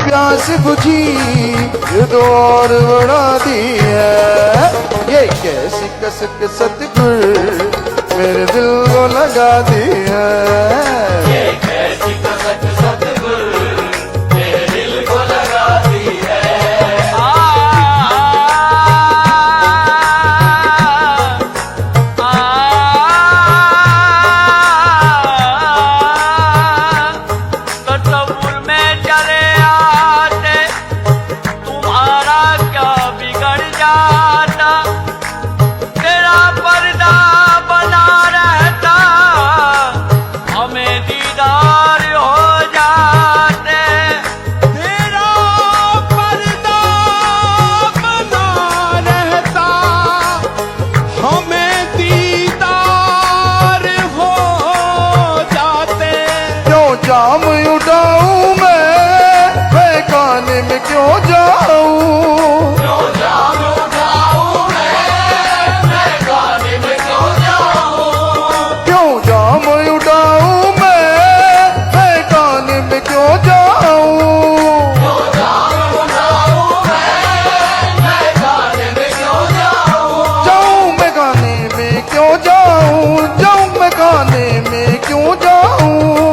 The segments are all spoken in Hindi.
प्यास बुझी ये तो और बढ़ा दी है। ये कैसी कसक सतगुर मेरे दिल को लगा दी है। ये कैसी कसक सतगुर मेरे दिल को लगा दी है। तसव्वुर में चले आते तुम्हारा क्या बिगड़ जाता, तेरा पर्दा बना रहता हमें दीदार हो जाते। तेरा पर्दा बना रहता हमें दीदार हो जाते। क्यों जाम उठाऊं मैं खाने में क्यों जाऊं। क्यों जाम उठाऊं मैं खाने में क्यों जाऊं। क्यों जाम उठाऊं मैं खाने में क्यों जाऊं। क्यों जाम उठाऊं मैं खाने में क्यों जाऊं। जाऊं मैं खाने में क्यों जाऊं। जाऊं मैं खाने में क्यों जाऊं।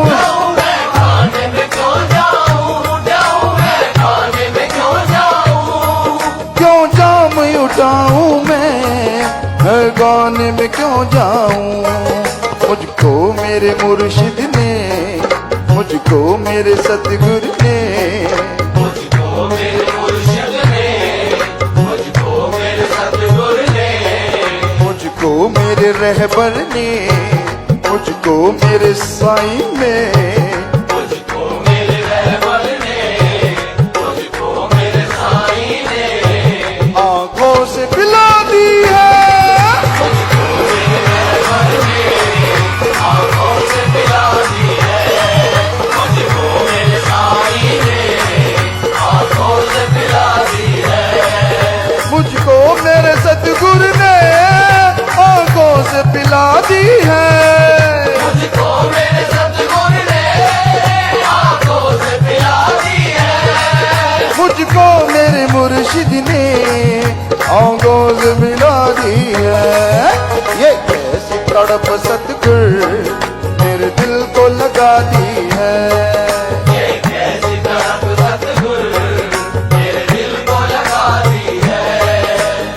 जाऊं मैं खाने में क्यों जाऊं। जाऊं मैं खाने में क्यों जाऊं। क्यों जाम उठाऊं मैं हर गाने में क्यों जाऊं। मुझको मेरे मुर्शिद ने, मुझको मेरे सतगुर ने, मुझको मेरे मुर्शिद ने, मुझको मेरे सतगुर ने, मुझको मेरे रहबर ने, मुझको मेरे साईं में, मुझको मेरे रहबर ने, मुझको मेरे साईं ने आंखों से पिला दी है। आंखों से पिला दी है। मुझको मेरे साईं ने आंखों से पिला दी है। मुझको मेरे सतगुर ने आंखों से पिला दी है। मुझको मेरे सतगुर ने आंखों से पिला दी है। मुझको मेरे मुर्शिद ने आंखों से मिला दी है। ये कैसी तड़प सतगुर मेरे दिल को लगा दी है। ये कैसी तड़प सतगुर मेरे दिल को लगा दी है।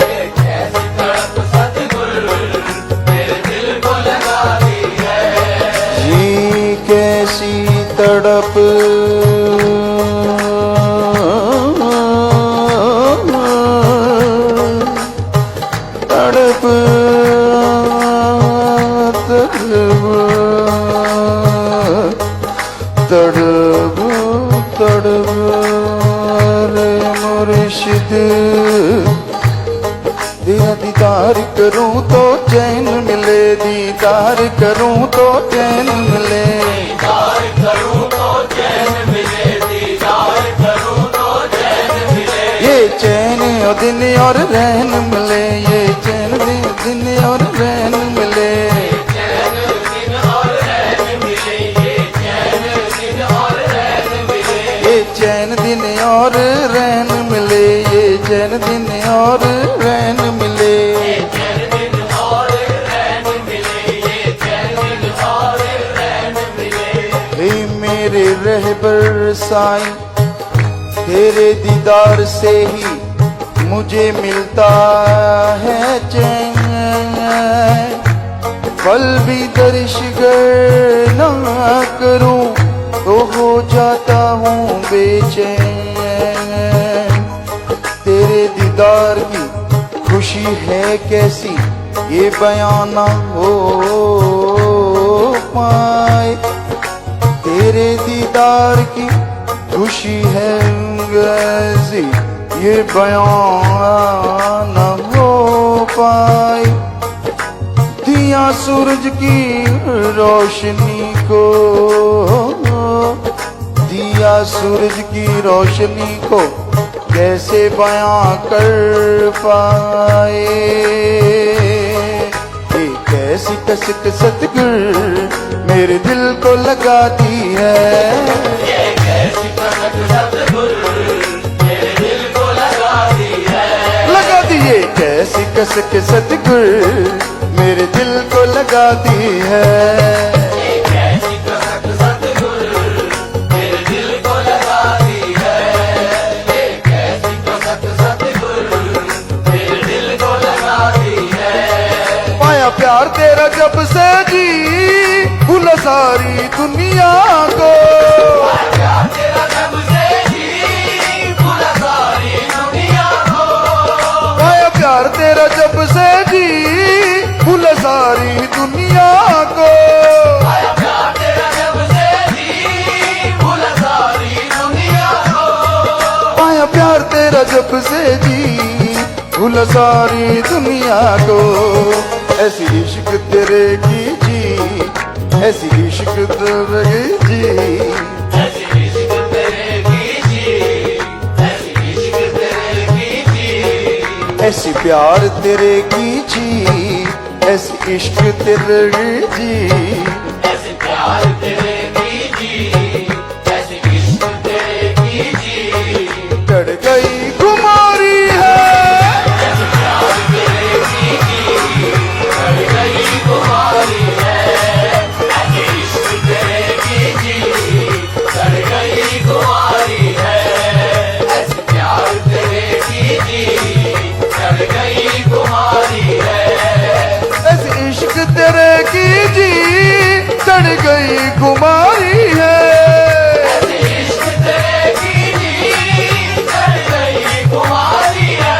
ये कैसी तड़प सतगुर मेरे दिल को लगा दी है। ये कैसी तड़प तड़प तड़प तड़प रे मुर्शिद। तेरा दीदार करूं तो चैन मिले, दीदार करूं तो चैन मिले। दीदार करूं तो चैन मिले। दीदार करूं तो चैन मिले। ये चैन और दिन और रैन मिले। ये चैन दिन और रैन मिले। चैन दिन और रैन मिले। ये चैन दिन और रैन मिले। ये चैन दिन और रैन मिले। ये चैन दिन और रैन मिले। ये चैन दिन और रैन मिले। ये चैन दिन और रैन मिले। हे मेरे रहबर साईं, तेरे दीदार से ही मुझे मिलता है चैन। पल भी दर्शगर ना करूं तो हो जाता हूँ बेचैन। तेरे दीदार की खुशी है कैसी ये बयां ना हो पाए। तेरे दीदार की खुशी है कैसी ये बयां न हो पाए। दिया सूरज की रोशनी को, दिया सूरज की रोशनी को कैसे बयां कर पाए। ये कैसी कसक सतगुर मेरे दिल को लगाती है। ये कैसी कसक सतगुर मेरे दिल को लगा दी है। लगा दिए कैसी कसक सतगुर मेरे दिल को लगा दी है। एक ऐसी कसक सतगुर मेरे दिल को लगा दी है। एक ऐसी कसक सतगुर मेरे दिल को लगा दी है। पाया प्यार तेरा जब से जी भूला सारी दुनिया को। प्यार तेरा जब से जी भूला सारी दुनिया को। पाया प्यार तेरा जब से जी भूला सारी दुनिया को। आया प्यार तेरा जब से जी भूला सारी दुनिया को। पाया प्यार तेरा जब से जी भूला सारी दुनिया को। ऐसी इश्क तेरे की जी ऐसी इश्क तेरे की जी ऐसी इश्क तेरे की जी ऐसी इश्क तेरे की जी। ऐसी प्यार तेरे की जी ऐसी इश्क तेरे की जी। ऐसे प्यार तेरे की जी ऐसी इश्क तेरे की जी। चढ़ गई खुमारी है। ऐसे प्यार तेरे की जी चढ़ गई कुमारी है। ऐसे इश्क तेरे की जी चढ़ गई कुमारी है। ऐसे प्यार तेरे की जी चढ़ गई कुमारी है। ऐसी इश्क तेरे की जी चढ़ गई खुमारी है। ऐसे इश्क तेरे की जी चढ़ गई कुमारी है।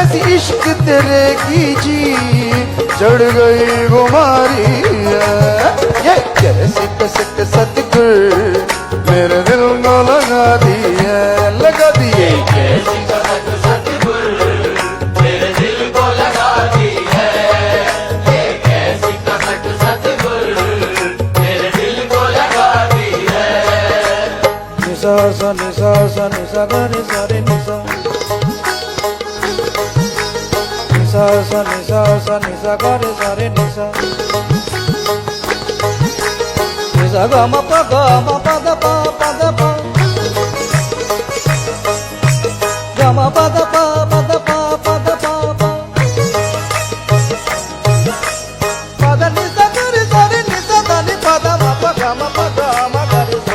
ऐसी इश्क तेरे की जी चढ़ गई खुमारी है। ये कैसी कसक सतगुर मेरे दिल को लगा दी है। लगा दिए कैसी कसक सतगुर मेरे दिल को लगा दी है। एक ऐसी कसक सतगुर मेरे दिल को लगा दी है। निसा सा निसा सा निसा गा रे सा रे निसा निसा सा निसा सा निसा गा रे सा रे निसा निसा गा म प गा म प द प प द प गा म प द प प द प प द प प प द निसा गा रे सा रे निसा दा नि प द म प गा म प गा म गा रे सा।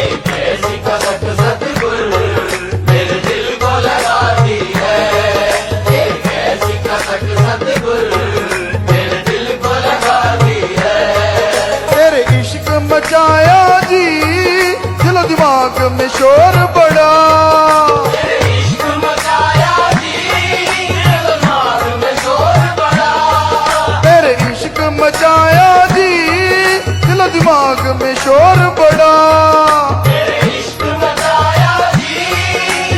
एक ऐसी कसक सतगुर मेरे दिल को लगा दी है। एक ऐसी कसक सतगुर मेरे दिल को लगा दी है। तेरे इश्क मचाया जी दिलो दिमाग में शोर बड़ा। तेरे इश्क मचाया जी दिमाग में शोर बड़ा। तेरे इश्क मचाया जी दिलो दिमाग में शोर बड़ा। तेरे इश्क मचाया जी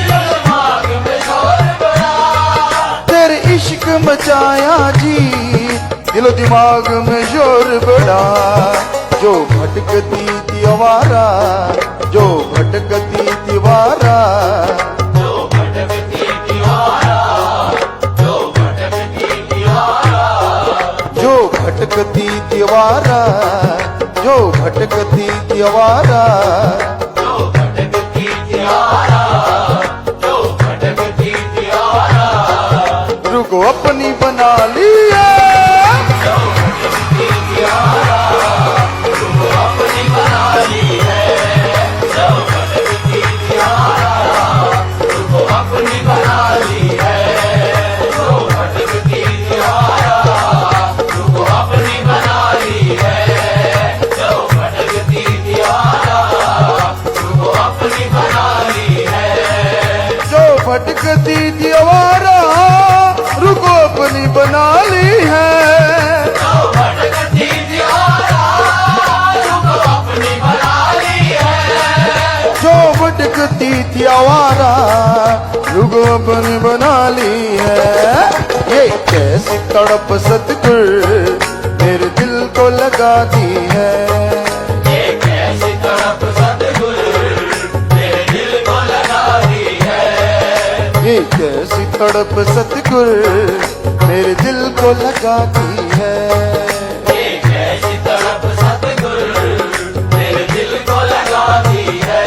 दिमाग में शोर बड़ा। तेरे इश्क मचाया जी दिलो दिमाग में शोर बड़ा। जो भटकती थी आवारा जो भटकती थी वारा। जो भटकती दीवारा जो भटकती दीवारा। जो भटकती थी आवारा जो भटकती थी आवारा। जो भटकती दीवारा जो भटकती दीवारा। रुको अपनी बना लिया। जो भटकती दीवारा तुमको अपनी बना ली है। जो भटकती दीवारा तुमको अपनी बना ली है। जो भटकती दीवारा तुमको अपनी बना ली है। जो भटकती दीवारा तुमको अपनी बना ली है। जो भटकती थी आवारा रुको अपनी बना ली है। जो भटकती दीवारा तुमको अपनी बना ली है। जो भटकती थी आवारा रुको अपनी बना ली है। ये कैसी तड़प सतगुर मेरे दिल को लगा दी है। एक ऐसी तड़प सतगुर मेरे दिल को लगा दी है। ये कैसी तड़प सतगुर मेरे दिल को लगा दी है। एक ऐसी तड़प सतगुर मेरे दिल को लगा दी है।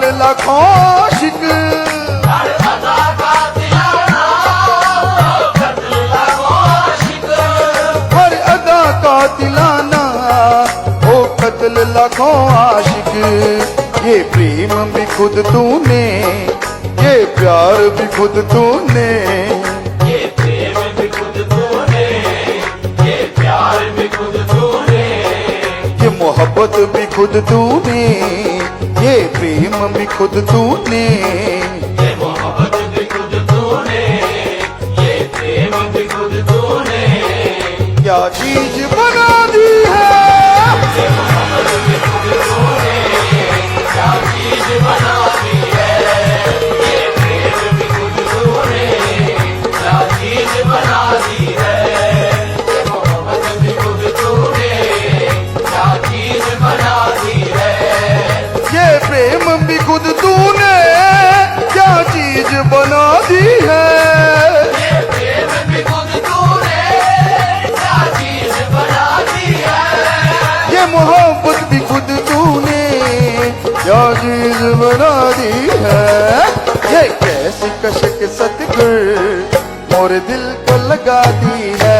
कत्ल लाखों आशिक हर अदा का दिलाना कत्ल लाखों आशिक हर अदा का दिलाना ओ कत्ल लाखों आशिक ये प्रेम भी खुद तूने ये प्यार भी खुद तूने ये प्रेम भी खुद तूने ये प्यार भी खुद तूने ये मोहब्बत भी खुद तूने ये प्रेम भी खुद तूने ये मोहब्बत भी खुद तूने ये प्रेम भी खुद तूने क्या चीज बना दी है ये मोहब्बत भी खुद तूने क्या चीज बना दी है ये प्रेम भी खुद तूने क्या चीज बना दी है ये मोहब्बत भी खुद तूने क्या चीज बना दी है ये प्रेम भी खुद तूने क्या चीज बना दी है ये प्रेम भी खुद तूने क्या चीज बना दी है ये मोहब्बत भी खुद तूने क्या चीज बना दी है ये कैसी कशक सतगुर मोरे दिल को लगा दी है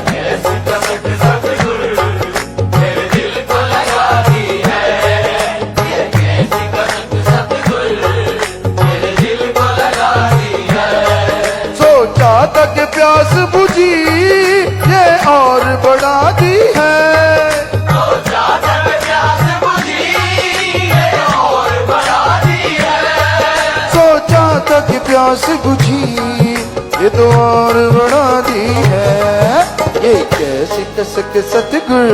कैसी कसक सतगुर मेरे दिल को लगा दी है ये कैसी कसक सतगुर मेरे दिल को लगा दी है सोचा तक प्यास बुझी ये और बढ़ा दी है तो ज्यादा प्यास बुझी है और बढ़ा दी है सोचा तक प्यास बुझी ये तो और बढ़ा दी है ये कैसी कसक सतगुर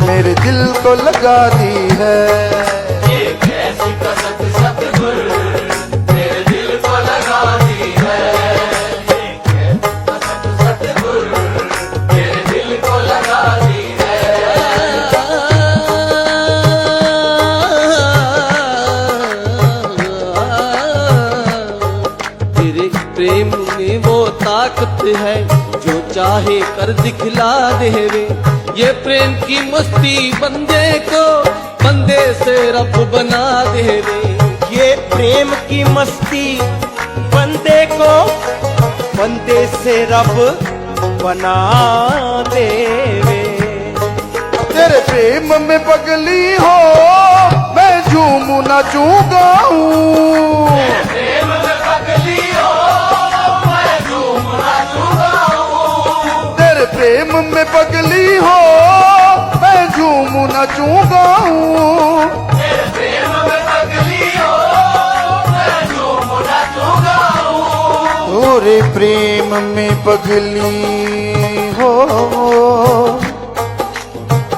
मेरे दिल को लगा दी है ये कैसी कसक सतगुर मेरे दिल को लगा दी है ये कैसी कसक सतगुर मेरे दिल को लगा दी है तेरे प्रेम में वो ताकत है जो चाहे कर दिखला देवे ये प्रेम की मस्ती बंदे को बंदे से रब बना देवे ये प्रेम की मस्ती बंदे को बंदे से रब बना देवे तेरे प्रेम में पगली हो मैं झूमू नाचूं गाऊं प्रेम में पगली हो मैं झूम नाचूंगा तेरे प्रेम में पगली हो मैं झूमू नाचूं गाऊं तेरे प्रेम में पगली हो मैं झूम नाचूंगा तोरे प्रेम में पगली हो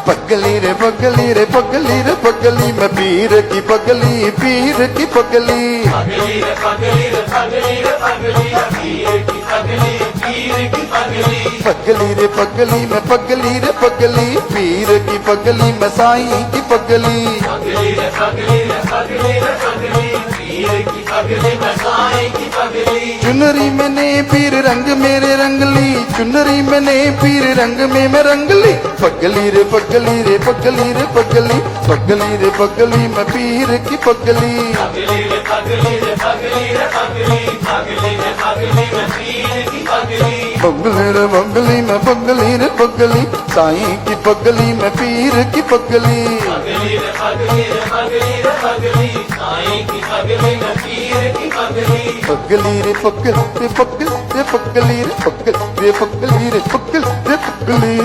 पगली रे पगली रे पगली रे पगली मैं पीर की पगली पीर की पगली पगली रे पगली रे पगली रे पगली पीर की पगली पीर की पगली पगली रे पगली मैं पगली रे पगली पीर की पगली मैं साईं की पगली पगली रे पगली रे पगली रे पगली पीर की पगली मैं साईं की पगली चुनरी मैंने पीर रंग मेरे रंगली चुनरी मैंने पीर रंग में मैं रंगली पगली रे पगली रे पगली रे पगली पगली रे पगली मैं पीर की पगली पगली रे पगली रे पगली रे पगली पगली रे पगली मैं पीर की पगली पगली रे पगली मैं पगली रे पगली साईं की पगली मैं पीर की पगली पगली रे पगली रे पगली रे पगली साईं की पगली मैं पीर की पगली पगली रे पगल रे पगल रे पगली रे पगल रे पगली रे पगल रे पगली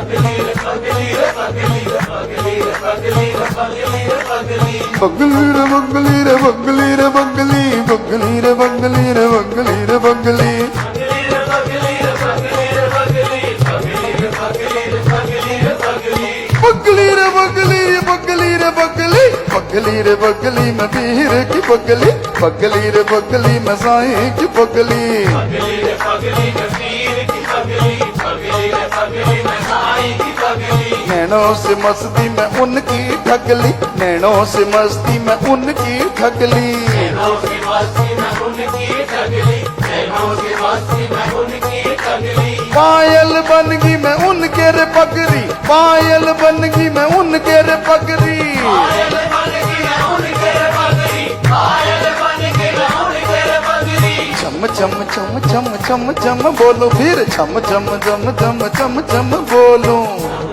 पगली रे पगली रे पगली रे पगली पगली रे पगली रे पगली रे पगली पगली रे पगली रे पगली रे पगली पगली रे पगली रे पगली रे पगली पगली रे पगली रे पगली रे पगली पगली रे पगली मैं पीर की पगली पगली रे पगली मैं साईं की पगली पगली रे पगली मैं पीर की पगली पगली रे पगली मैं साईं की पगली नैनों से मस्ती में उनकी ठगली नैनों से मस्ती में उनकी ठगली नैनों की मस्ती में उनकी ठगली नैनों की मस्ती में उनकी ठगली पायल बनगी मैं उनके रे पगड़ी पायल बनगी मैं उनके रे पगड़ी पायल बनगी मैं छम छम छम छम छम छम बोलो फिर छम छम छम छम छम छम बोलो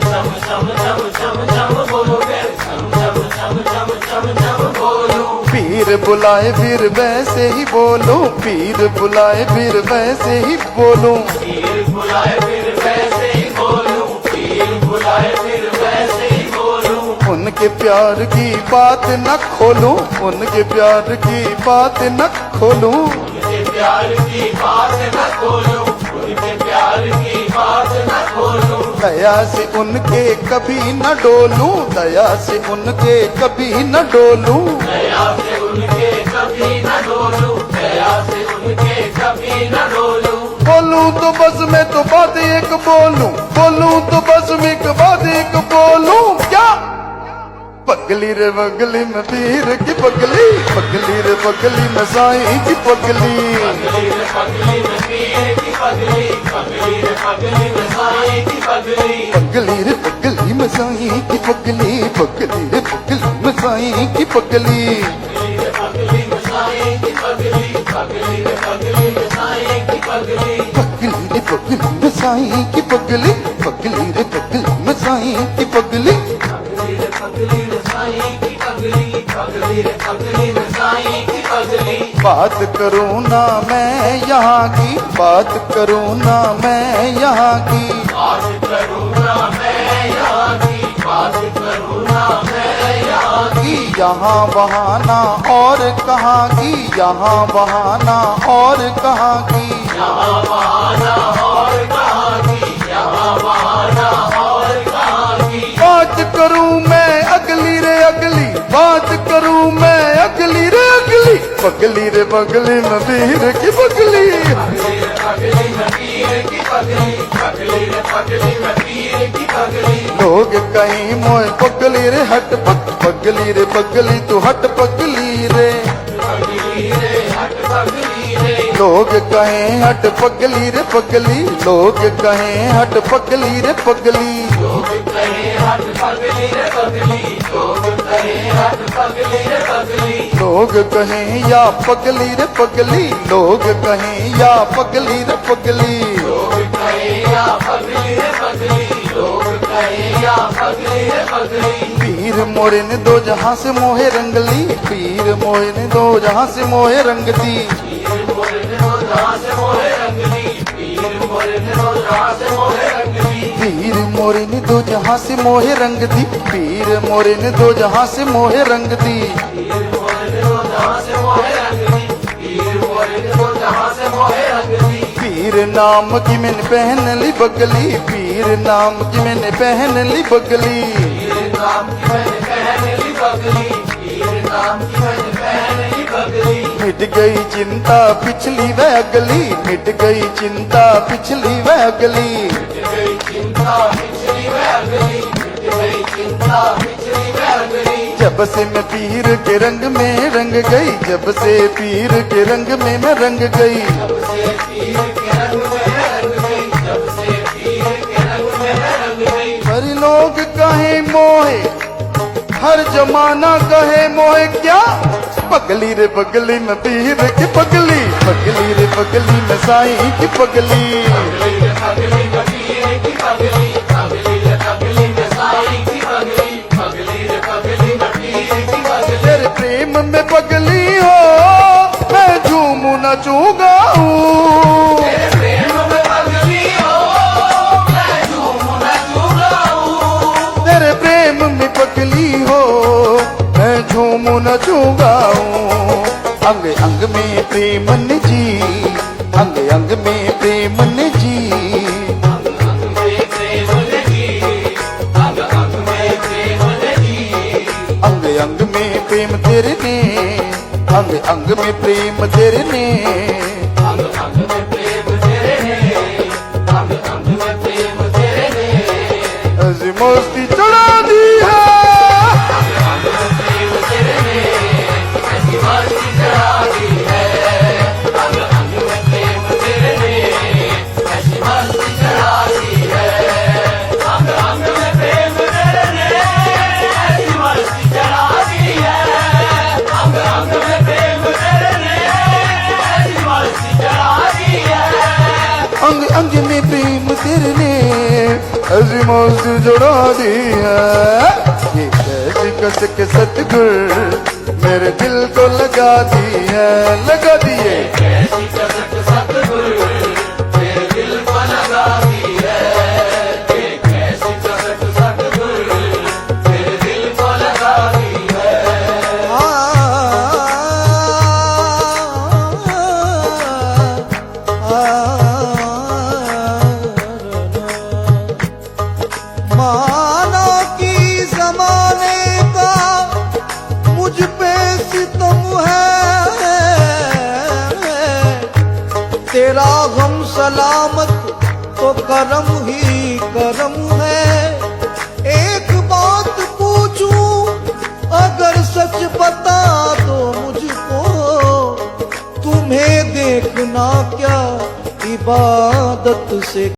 छम छम छम छम छम बोलो फिर छम छम छम छम छम छम बोलो पीर बुलाए फिर वैसे ही बोलो पीर बुलाए फिर वैसे ही बोलो पीर बुलाए फिर वैसे ही बोलो पीर बुलाए फिर वैसे ही बोलो उनके प्यार की बात न खोलो उनके प्यार की बात न खोलो उनके प्यार की बात न खोलो उनके प्यार की बात न खोलो दया से उनके कभी न डोलूं दया से उनके कभी न डोलूं दया से उनके कभी न डोलो दया से उनके कभी न डोलो बोलूं तो बस मैं तो बात एक बोलूं बोलूं तो बस मैं एक बात एक बोलूं क्या पगली रे पगली में पीर की पगली रे पगली में साईं की पगली पगली रे पगली में पीर की पगली पगली रे पगली में साईं की पगली पगली रे पगली में साईं की पगली पगली रे पगली में साईं की पगली पगली रे पगली में साईं की पगली पगली रे पगली में साईं की पगली पगली रे पगली में साईं की पगली पगली रे पगली में साईं की पगली पगली रे पगली में साईं की पगली पगली रे पगली में साईं की पगली बात करूं ना मैं यहाँ की बात करूं ना मैं यहाँ की बात करूं ना मैं यहाँ की बात करूं ना मैं यहाँ की यहाँ बहाना और कहाँ की यहाँ बहाना और कहाँ की यहाँ बहाना और कहाँ की यहाँ बहाना और कहाँ की बात करूं मैं अगली रे अगली बात करूं मैं अगली रे अगली पगली रे पगली में पीर की पगली पगली रे पगली में पीर की पगली पगली रे पगली में पीर की पगली लोग कहीं मोए पगली रे हट पगली रे पगली तू हट पगली रे पगली रे हट पगली रे लोग कहें हट पगली रे पगली लोग कहें हट पगली रे पगली लोग कहे हट पगली रे पगली लोग कहे हट पगली रे पगली लोग कहें या पगली रे पगली लोग कहें या पगली रे पगली लोग कहे या पगली रे पगली लोग कहे या पगली रे पगली पीर मोरे ने दो जहां से मोहे रंगली पीर मोरे ने दो जहां से मोहे रंग दी पीर मोरे ने दो जहां से मोहे रंगली पीर मोरे ने दो जहां से मोहे रंगली पीर मोरे ने दो जहां से मोहे रंग दी पीर मोरे ने दो जहां से मोहे रंग दी पीर मोरे ने दो जहां से मोहे रंगली पीर मोरे ने दो जहां से मोहे रंगली पीर नाम की मैंने पहन ली बगली पीर नाम की मैंने पहन ली बगली पीर नाम की मैंने पहन ली पगली पीर नाम की मैंने पहन ली पगली मिट गई चिंता पिछली व अगली मिट गई चिंता पिछली व अगली मिट गई चिंता पिछली व अगली मिट गई चिंता पिछली व अगली जब से मैं पीर के रंग में रंग गई जब से पीर के रंग में मैं रंग गई जब से पीर के रंग में रंग गई जब से पीर के रंग में रंग गई हर लोग कहे मोहे हर जमाना कहे मोहे क्या पगली रे पगली में पीर की पगली रे पगली में साईं की पगली पगली रे पगली में पीर की पगली पगली रे पगली में साईं की पगली पगली रे पगली में पीर की पगली तेरे प्रेम में पगली हो मैं झूमू नचूं गाऊं तेरे प्रेम में पगली हो मैं झूमू नचूं गाऊं तेरे प्रेम में पगली हो मैं झूमू नचूं गाऊं अंग अंग में प्रेम ने जी अंग अंग में प्रेम ने जी अंग अंग में प्रेम लगी अंग अंग में प्रेम लगी अंग अंग में प्रेम तेरे ने अंग अंग में प्रेम तेरे ने अंग अंग में प्रेम तेरे ने अंग अंग में प्रेम तेरे ने ऐसी मस्ती चढ़ा दी है अंग में प्रेम तेरे ने ऐसी मस्ती चढ़ा दी है अंग अंग में प्रेम तेरे ने ऐसी मस्ती चढ़ा दी है अंग अंग में प्रेम तेरे ने ऐसी मस्ती चढ़ा दी है अंग अंग में प्रेम तेरे ने ऐसी मस्ती रंग में प्रेम तेरे ने ऐसी मौत जुड़ा दी है। ये कैसी कसक सतगुर मेरे दिल को लगा दी है, लगा दी है। कैसी कसक सतगुरु मेरे दिल को लगा दी है। ये कैसी कसक सतगुरु मेरे दिल को लगा दी है। माना कि जमाने का मुझ पे सितम है, तेरा गम सलामत तो करम ही करम है। एक बात पूछूं अगर सच बता दो मुझको, तुम्हें देखना क्या इबादत से